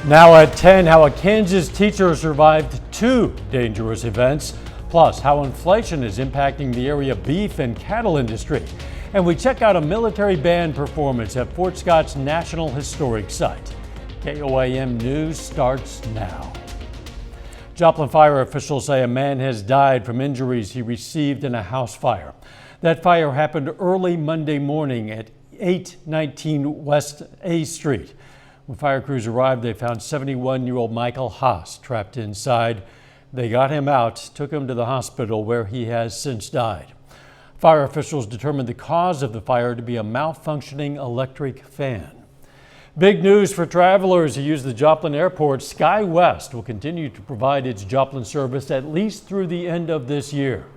Now at 10, how a Kansas teacher survived 2 dangerous events, plus how inflation is impacting the area beef and cattle industry. And we check out a military band performance at Fort Scott's National Historic Site. KOAM News starts now. Joplin fire officials say a man has died from injuries he received in a house fire. That fire happened early Monday morning at 819 West A Street. When fire crews arrived, they found 71-year-old Michael Haas trapped inside. They got him out, took him to the hospital where he has since died. Fire officials determined the cause of the fire to be a malfunctioning electric fan. Big news for travelers who use the Joplin Airport. SkyWest will continue to provide its Joplin service at least through the end of this year.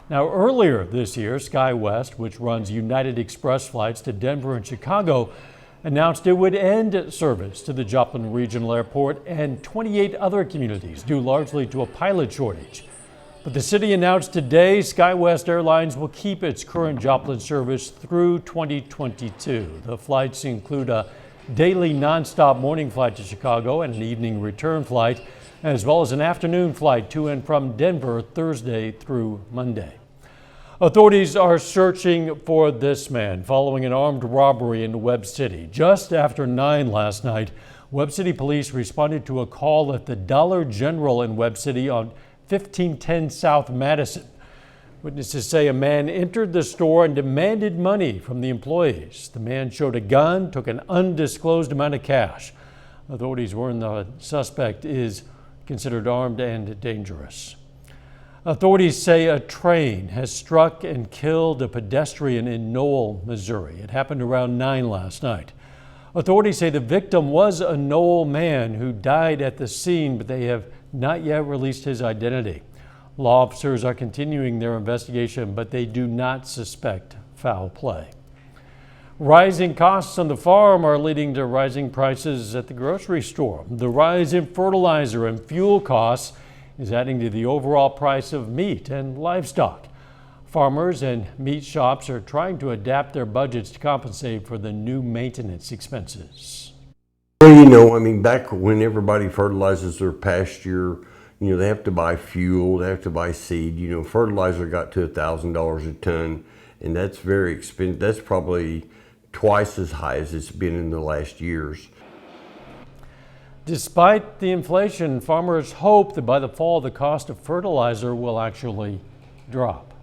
Now, earlier this year, SkyWest, which runs United Express flights to Denver and Chicago, announced it would end service to the Joplin Regional Airport and 28 other communities due largely to a pilot shortage. But the city announced today SkyWest Airlines will keep its current Joplin service through 2022. The flights include a daily nonstop morning flight to Chicago and an evening return flight, as well as an afternoon flight to and from Denver Thursday through Monday. Authorities are searching for this man following an armed robbery in Webb City. Just after 9 last night, Webb City police responded to a call at the Dollar General in Webb City on 1510 South Madison. Witnesses say a man entered the store and demanded money from the employees. The man showed a gun, took an undisclosed amount of cash. Authorities warn the suspect is considered armed and dangerous. Authorities say a train has struck and killed a pedestrian in Knoll, Missouri. It happened around 9 last night. Authorities say the victim was a Knoll man who died at the scene, but they have not yet released his identity. Law officers are continuing their investigation, but they do not suspect foul play. Rising costs on the farm are leading to rising prices at the grocery store. The rise in fertilizer and fuel costs is adding to the overall price of meat and livestock. Farmers and meat shops are trying to adapt their budgets to compensate for the new maintenance expenses. Well, back when everybody fertilizes their pasture, they have to buy fuel, they have to buy seed. Fertilizer got to $1,000 a ton, and that's very expensive. That's probably twice as high as it's been in the last years. Despite the inflation, farmers hope that by the fall the cost of fertilizer will actually drop.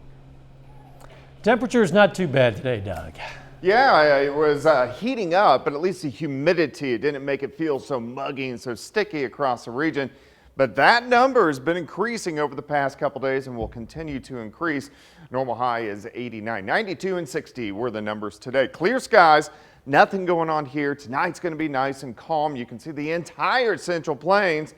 Temperature's not too bad today, Doug. Yeah, it was heating up, but at least the humidity didn't make it feel so muggy and so sticky across the region. But that number has been increasing over the past couple days and will continue to increase. Normal high is 89, 92 and 60 were the numbers today. Clear skies. Nothing going on here. Tonight's going to be nice and calm. You can see the entire Central Plains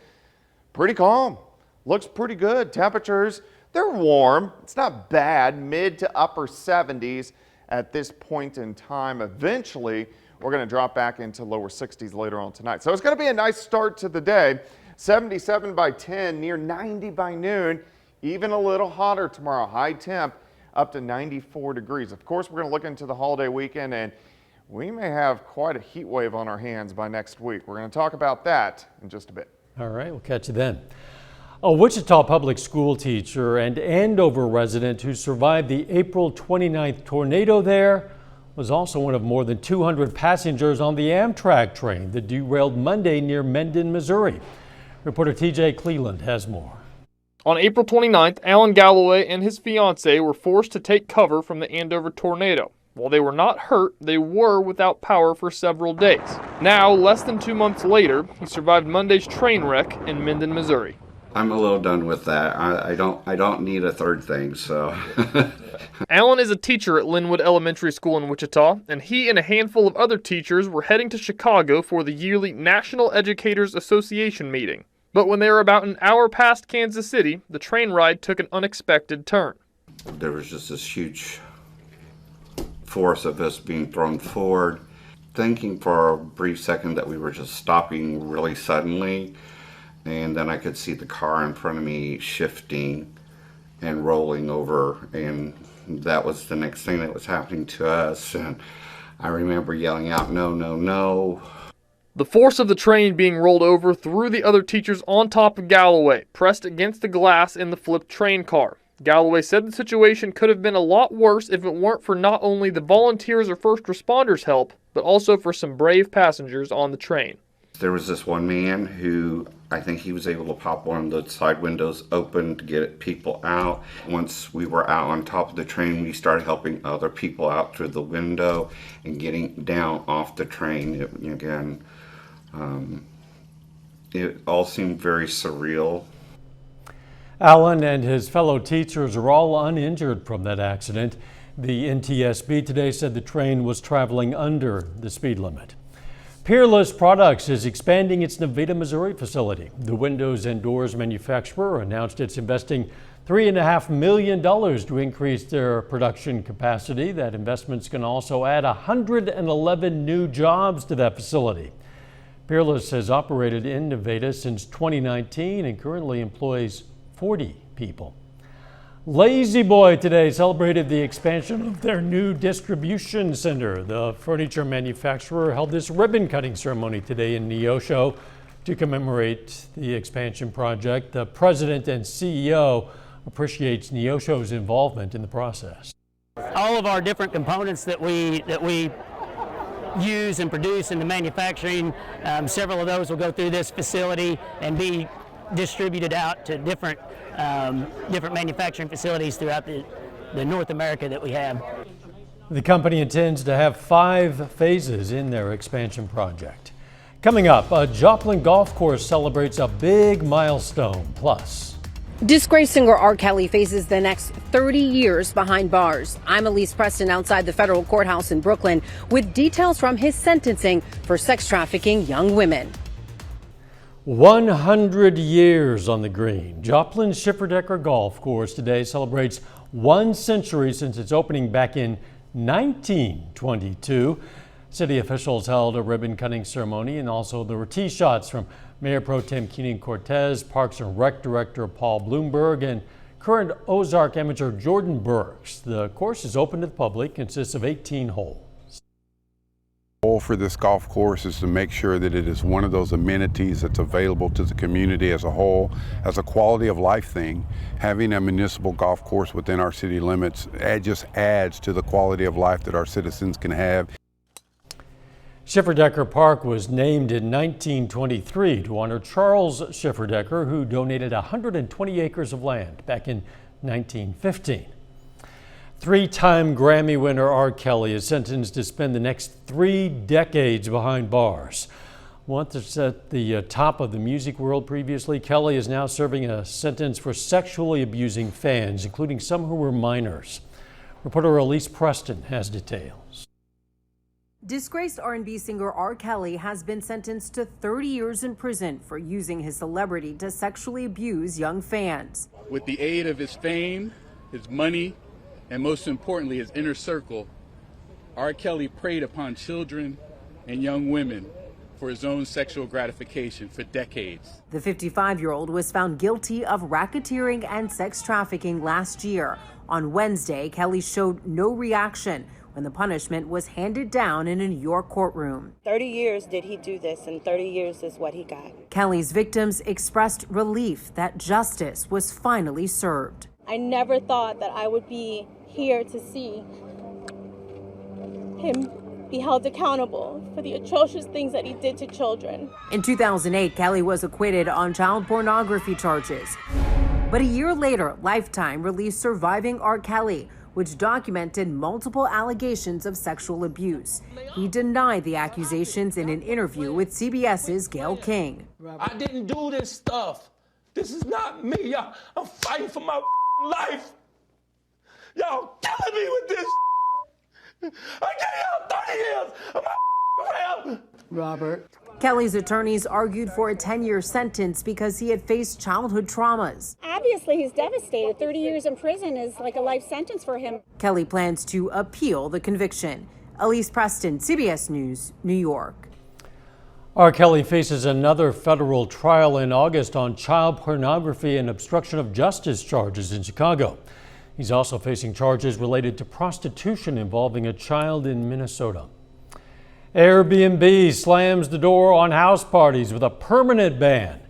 pretty calm. Looks pretty good. Temperatures, they're warm. It's not bad. Mid to upper 70s at this point in time. Eventually, we're going to drop back into lower 60s later on tonight. So it's going to be a nice start to the day. 77 by 10, near 90 by noon. Even a little hotter tomorrow. High temp up to 94 degrees. Of course, we're going to look into the holiday weekend, and we may have quite a heat wave on our hands by next week. We're going to talk about that in just a bit. All right, we'll catch you then. A Wichita public school teacher and Andover resident who survived the April 29th tornado there was also one of more than 200 passengers on the Amtrak train that derailed Monday near Mendon, Missouri. Reporter TJ Cleveland has more. On April 29th, Alan Galloway and his fiancee were forced to take cover from the Andover tornado. While they were not hurt, they were without power for several days. Now, less than 2 months later, he survived Monday's train wreck in Mendon, Missouri. I'm a little done with that. I don't need a third thing, so. Alan is a teacher at Linwood Elementary School in Wichita, and he and a handful of other teachers were heading to Chicago for the yearly National Educators Association meeting. But when they were about an hour past Kansas City, the train ride took an unexpected turn. There was just this huge force of us being thrown forward, thinking for a brief second that we were just stopping really suddenly, and then I could see the car in front of me shifting and rolling over, and that was the next thing that was happening to us. And I remember yelling out, "No, no, no." The force of the train being rolled over threw the other teachers on top of Galloway, pressed against the glass in the flipped train car. Galloway said the situation could have been a lot worse if it weren't for not only the volunteers or first responders' help, but also for some brave passengers on the train. There was this one man who, I think he was able to pop one of the side windows open to get people out. Once we were out on top of the train, we started helping other people out through the window and getting down off the train. It all seemed very surreal. Alan and his fellow teachers are all uninjured from that accident. The NTSB today said the train was traveling under the speed limit. Peerless Products is expanding its Nevada, Missouri facility. The windows and doors manufacturer announced it's investing $3.5 million to increase their production capacity. That investment's going to also add 111 new jobs to that facility. Peerless has operated in Nevada since 2019 and currently employs 40 people. Lazy Boy today celebrated the expansion of their new distribution center. The furniture manufacturer held this ribbon cutting ceremony today in Neosho to commemorate the expansion project. The president and CEO appreciates Neosho's involvement in the process. All of our different components that we use and produce in the manufacturing, several of those will go through this facility and be distributed out to different manufacturing facilities throughout the North America that we have. The company intends to have 5 phases in their expansion project. Coming up, a Joplin golf course celebrates a big milestone. Plus, disgraced singer R. Kelly faces the next 30 years behind bars. I'm Elise Preston outside the federal courthouse in Brooklyn with details from his sentencing for sex trafficking young women. 100 years on the green. Joplin's Schifferdecker Golf Course today celebrates 1 century since its opening back in 1922. City officials held a ribbon cutting ceremony, and also there were tee shots from Mayor Pro Tem Keenan Cortez, Parks and Rec Director Paul Bloomberg, and current Ozark amateur Jordan Burks. The course is open to the public, consists of 18 holes. The goal for this golf course is to make sure that it is one of those amenities that's available to the community as a whole. As a quality of life thing, having a municipal golf course within our city limits just adds to the quality of life that our citizens can have. Schifferdecker Park was named in 1923 to honor Charles Schifferdecker, who donated 120 acres of land back in 1915. 3-time Grammy winner R. Kelly is sentenced to spend the next 3 decades behind bars. Once at the top of the music world previously, Kelly is now serving a sentence for sexually abusing fans, including some who were minors. Reporter Elise Preston has details. Disgraced R&B singer R. Kelly has been sentenced to 30 years in prison for using his celebrity to sexually abuse young fans. With the aid of his fame, his money, and most importantly, his inner circle, R. Kelly preyed upon children and young women for his own sexual gratification for decades. The 55-year-old was found guilty of racketeering and sex trafficking last year. On Wednesday, Kelly showed no reaction when the punishment was handed down in a New York courtroom. 30 years did he do this, and 30 years is what he got. Kelly's victims expressed relief that justice was finally served. I never thought that I would be here to see him be held accountable for the atrocious things that he did to children. In 2008, Kelly was acquitted on child pornography charges. But a year later, Lifetime released Surviving R. Kelly, which documented multiple allegations of sexual abuse. He denied the accusations in an interview with CBS's Gayle King. I didn't do this stuff. This is not me, y'all. I'm fighting for my life. Y'all killing me with this. I gave y'all 30 years of my family. Robert. Kelly's attorneys argued for a 10-year sentence because he had faced childhood traumas. Obviously, he's devastated. 30 years in prison is like a life sentence for him. Kelly plans to appeal the conviction. Elise Preston, CBS News, New York. R. Kelly faces another federal trial in August on child pornography and obstruction of justice charges in Chicago. He's also facing charges related to prostitution involving a child in Minnesota. Airbnb slams the door on house parties with a permanent ban.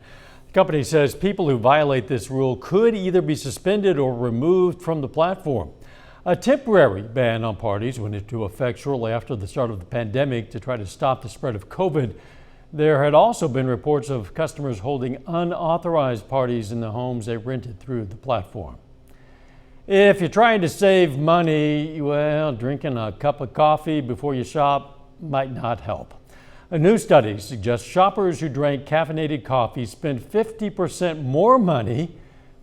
The company says people who violate this rule could either be suspended or removed from the platform. A temporary ban on parties went into effect shortly after the start of the pandemic to try to stop the spread of COVID. There had also been reports of customers holding unauthorized parties in the homes they rented through the platform. If you're trying to save money, well, drinking a cup of coffee before you shop might not help. A new study suggests shoppers who drank caffeinated coffee spent 50% more money,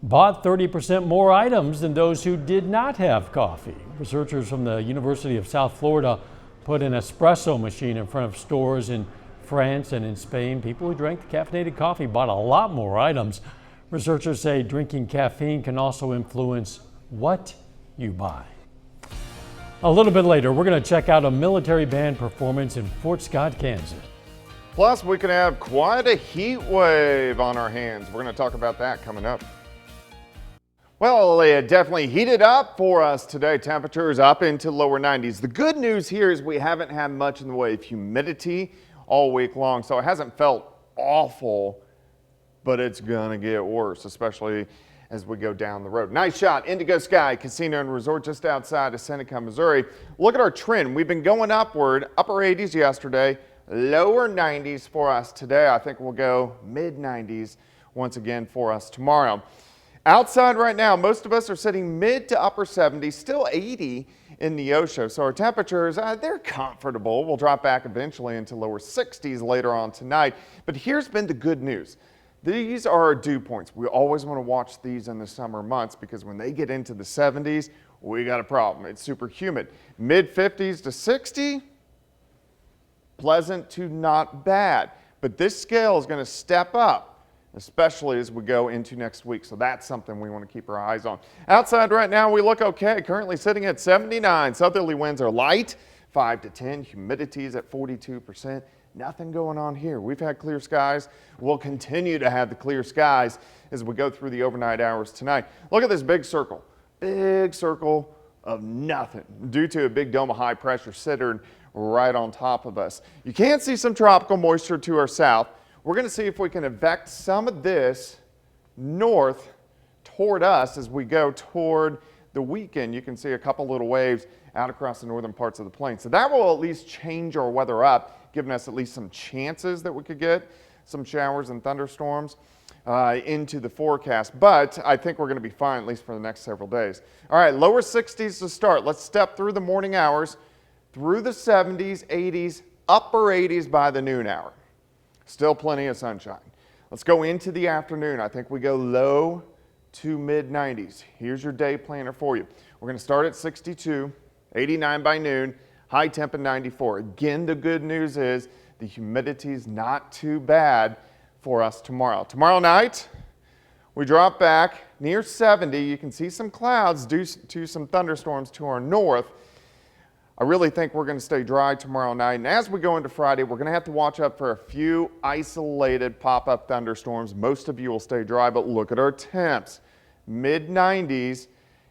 bought 30% more items than those who did not have coffee. Researchers from the University of South Florida put an espresso machine in front of stores in France and in Spain. People who drank the caffeinated coffee bought a lot more items. Researchers say drinking caffeine can also influence what you buy. A little bit later, we're going to check out a military band performance in Fort Scott, Kansas. Plus, we could have quite a heat wave on our hands. We're going to talk about that coming up. Well, it definitely heated up for us today. Temperatures up into lower 90s. The good news here is we haven't had much in the way of humidity all week long, so it hasn't felt awful, but it's going to get worse, especially as we go down the road. Nice shot, Indigo Sky Casino and Resort just outside of Seneca, Missouri. Look at our trend. We've been going upward, upper 80s yesterday, lower 90s for us today. I think we'll go mid 90s once again for us tomorrow. Outside right now, most of us are sitting mid to upper 70s, still 80 in Neosho. So our temperatures, they're comfortable. We'll drop back eventually into lower 60s later on tonight. But here's been the good news. These are our dew points. We always want to watch these in the summer months because when they get into the 70s, we got a problem. It's super humid. Mid 50s to 60, pleasant to not bad. But this scale is going to step up, especially as we go into next week. So that's something we want to keep our eyes on. Outside right now, we look okay. Currently sitting at 79. Southerly winds are light, 5 to 10. Humidity is at 42%. Nothing going on here. We've had clear skies. We'll continue to have the clear skies as we go through the overnight hours tonight. Look at this big circle of nothing due to a big dome of high pressure centered right on top of us. You can see some tropical moisture to our south. We're going to see if we can evac some of this north toward us as we go toward the weekend. You can see a couple little waves out across the northern parts of the plain. So that will at least change our weather up, giving us at least some chances that we could get some showers and thunderstorms into the forecast. But I think we're going to be fine, at least for the next several days. All right, lower 60s to start. Let's step through the morning hours, through the 70s, 80s, upper 80s by the noon hour. Still plenty of sunshine. Let's go into the afternoon. I think we go low to mid 90s. Here's your day planner for you. We're going to start at 62, 89 by noon, high temp at 94. Again, the good news is the humidity is not too bad for us tomorrow. Tomorrow night, we drop back near 70. You can see some clouds due to some thunderstorms to our north. I really think we're going to stay dry tomorrow night. And as we go into Friday, we're going to have to watch out for a few isolated pop-up thunderstorms. Most of you will stay dry, but look at our temps. Mid 90s,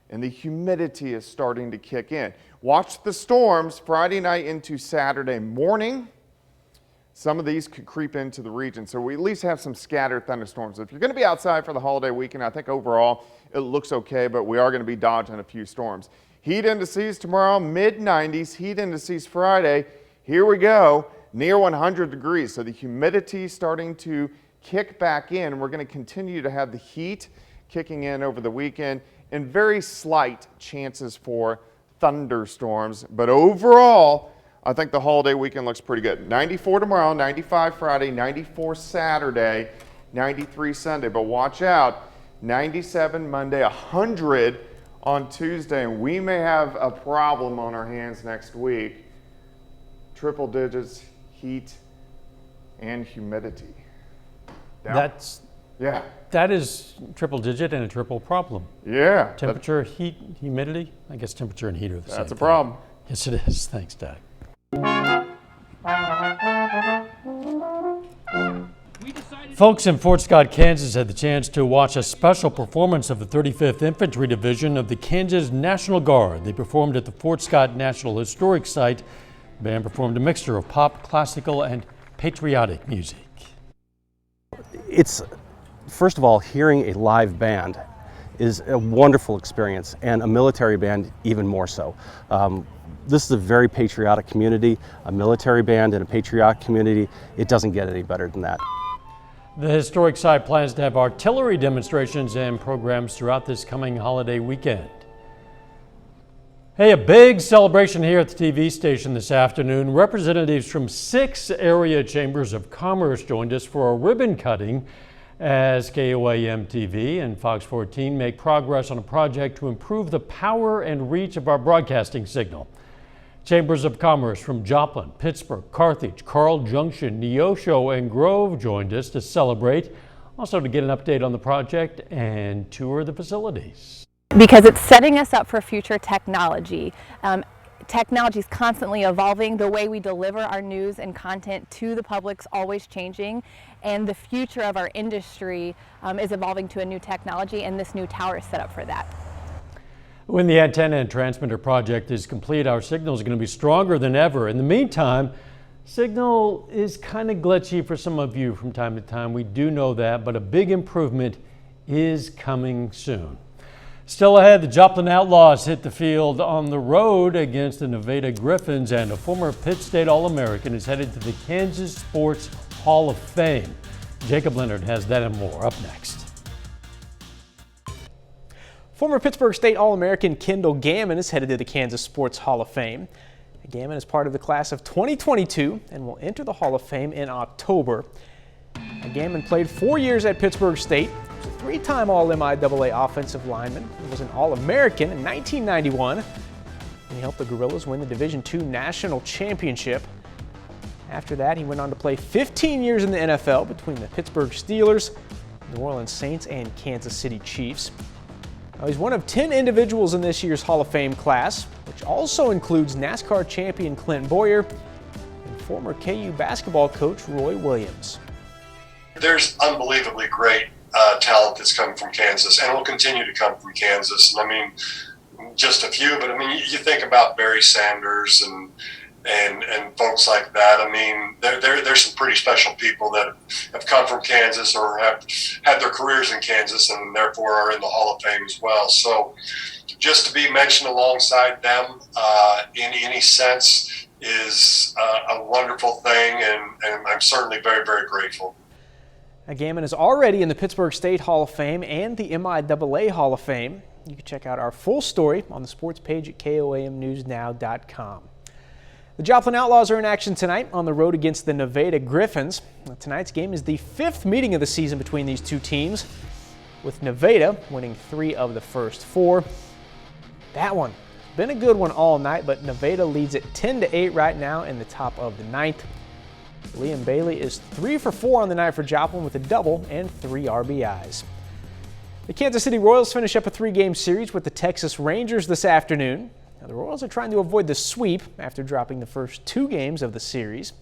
and the humidity is starting to kick in. Watch the storms Friday night into Saturday morning. Some of these could creep into the region, so we at least have some scattered thunderstorms. If you're going to be outside for the holiday weekend, I think overall it looks okay, but we are going to be dodging a few storms. Heat indices tomorrow, mid 90s. Heat indices Friday, here we go, near 100 degrees. So the humidity starting to kick back in. We're going to continue to have the heat kicking in over the weekend and very slight chances for thunderstorms. But overall, I think the holiday weekend looks pretty good. 94 tomorrow, 95 Friday, 94 Saturday, 93 Sunday. But watch out, 97 Monday, 100 on Tuesday, and we may have a problem on our hands next week. Triple digits, heat, and humidity. That is triple digit and a triple problem. Yeah. Temperature, heat, humidity. I guess temperature and heat are the same. That's a problem. Yes, it is. Thanks, Doug. Folks in Fort Scott, Kansas had the chance to watch a special performance of the 35th Infantry Division of the Kansas National Guard. They performed at the Fort Scott National Historic Site The band performed a mixture of pop, classical, and patriotic music. It's, first of all, hearing a live band is a wonderful experience, and a military band even more so. This is a very patriotic community, a military band in a patriotic community. It doesn't get any better than that. The historic site plans to have artillery demonstrations and programs throughout this coming holiday weekend. Hey, a big celebration here at the TV station this afternoon. Representatives from 6 area chambers of commerce joined us for a ribbon cutting as KOAM TV and Fox 14 make progress on a project to improve the power and reach of our broadcasting signal. Chambers of Commerce from Joplin, Pittsburgh, Carthage, Carl Junction, Neosho, and Grove joined us to celebrate, also to get an update on the project and tour the facilities. Because it's setting us up for future technology. Technology is constantly evolving. The way we deliver our news and content to the public's always changing, and the future of our industry is evolving to a new technology, and this new tower is set up for that. When the antenna and transmitter project is complete, our signal is going to be stronger than ever. In the meantime, signal is kind of glitchy for some of you from time to time. We do know that, but a big improvement is coming soon. Still ahead, the Joplin Outlaws hit the field on the road against the Nevada Griffins, and a former Pitt State All-American is headed to the Kansas Sports Hall of Fame. Jacob Leonard has that and more up next. Former Pittsburgh State All-American Kendall Gammon is headed to the Kansas Sports Hall of Fame. Gammon is part of the class of 2022 and will enter the Hall of Fame in October. Gammon played 4 years at Pittsburgh State, was a 3-time All-MIAA offensive lineman, and was an All-American in 1991. And he helped the Gorillas win the Division II National Championship. After that, he went on to play 15 years in the NFL between the Pittsburgh Steelers, New Orleans Saints, and Kansas City Chiefs. Now, he's one of 10 individuals in this year's Hall of Fame class, which also includes NASCAR champion Clint Boyer and former KU basketball coach Roy Williams. There's unbelievably great talent that's come from Kansas and will continue to come from Kansas. And I mean, just a few, but I mean, you think about Barry Sanders and folks like that. I mean, there's some pretty special people that have come from Kansas or have had their careers in Kansas and therefore are in the Hall of Fame as well. So just to be mentioned alongside them in any sense is a wonderful thing, and I'm certainly very, very grateful. Gammon is already in the Pittsburgh State Hall of Fame and the MIAA Hall of Fame. You can check out our full story on the sports page at KOAMnewsnow.com. The Joplin Outlaws are in action tonight on the road against the Nevada Griffins. Tonight's game is the 5th meeting of the season between these two teams, with Nevada winning 3 of the first 4. That one has been a good one all night, but Nevada leads it 10-8 right now in the top of the 9th. Liam Bailey is 3 for 4 on the night for Joplin with a double and 3 RBIs. The Kansas City Royals finish up a 3-game series with the Texas Rangers this afternoon. Now, the Royals are trying to avoid the sweep after dropping the first 2 games of the series.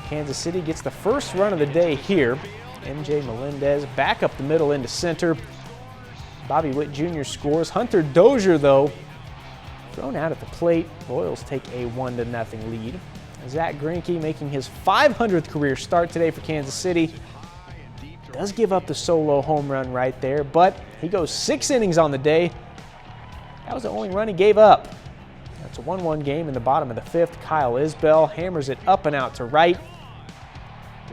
Kansas City gets the first run of the day here. MJ Melendez back up the middle into center. Bobby Witt Jr. scores. Hunter Dozier, though, thrown out at the plate. Royals take a 1-0 lead. Zach Greinke making his 500th career start today for Kansas City. Does give up the solo home run right there, but he goes 6 innings on the day. That was the only run he gave up. That's a 1-1 game in the bottom of the 5th. Kyle Isbell hammers it up and out to right.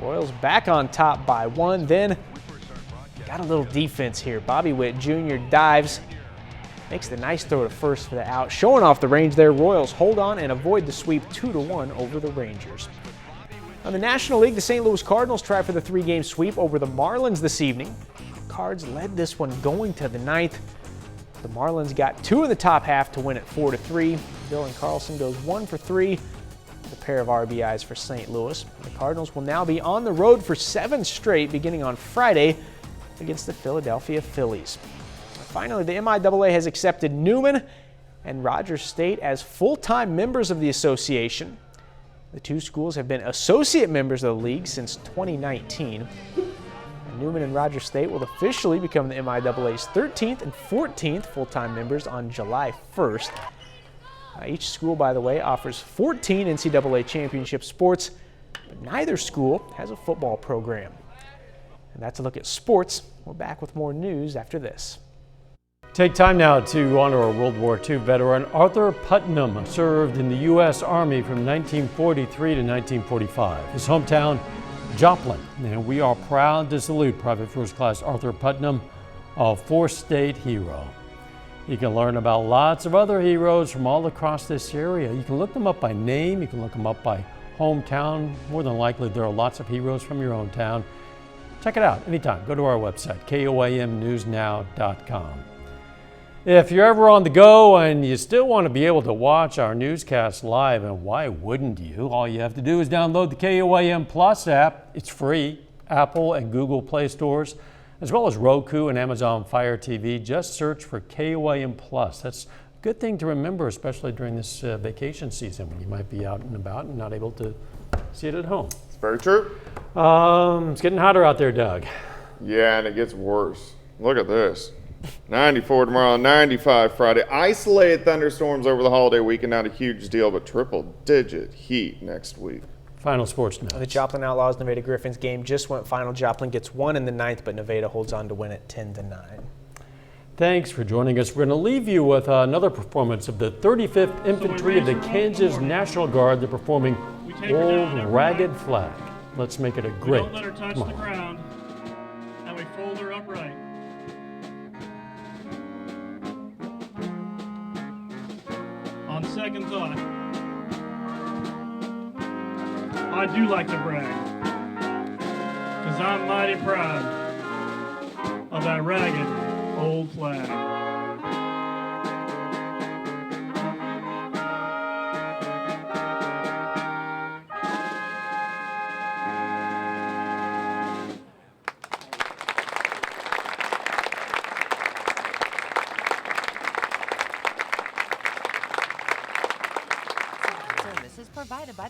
Royals back on top by 1. Then got a little defense here. Bobby Witt Jr. dives, makes the nice throw to first for the out. Showing off the range there, Royals hold on and avoid the sweep 2-1 over the Rangers. On the National League, the St. Louis Cardinals try for the 3-game sweep over the Marlins this evening. The Cards led this one going to the 9th. The Marlins got 2 in the top half to win it 4-3. Dylan Carlson goes 1 for 3 with a pair of RBIs for St. Louis. The Cardinals will now be on the road for 7 straight beginning on Friday against the Philadelphia Phillies. Finally, the MIAA has accepted Newman and Rogers State as full-time members of the association. The 2 schools have been associate members of the league since 2019. Newman and Rogers State will officially become the MIAA's 13th and 14th full-time members on July 1st. Each school, by the way, offers 14 NCAA championship sports, but neither school has a football program. And that's a look at sports. We're back with more news after this. Take time now to honor a World War II veteran. Arthur Putnam served in the U.S. Army from 1943 to 1945. His hometown, Joplin. And we are proud to salute Private First Class Arthur Putnam, a four-state hero. You can learn about lots of other heroes from all across this area. You can look them up by name. You can look them up by hometown. More than likely, there are lots of heroes from your own town. Check it out anytime. Go to our website, KOAMnewsnow.com. If you're ever on the go and you still want to be able to watch our newscast live, and why wouldn't you? All you have to do is download the KOAM Plus app. It's free, Apple and Google Play stores, as well as Roku and Amazon Fire TV. Just search for KOAM Plus. That's a good thing to remember, especially during this vacation season when you might be out and about and not able to see it at home. It's very true. It's getting hotter out there, Doug. Yeah, and it gets worse. Look at this. 94 tomorrow, 95 Friday. Isolated thunderstorms over the holiday weekend, not a huge deal, but triple-digit heat next week. Final sports notes. The Joplin Outlaws Nevada Griffins game just went final. Joplin gets one in the ninth, but Nevada holds on to win it 10-9. Thanks for joining us. We're going to leave you with another performance of the 35th Infantry of the Kansas National Guard. They're performing Old Ragged Flag. Let's make it a great Don't let her touch the ground, and we fold her upright. On second thought, I do like to brag, because I'm mighty proud of that ragged old flag. Service is provided by the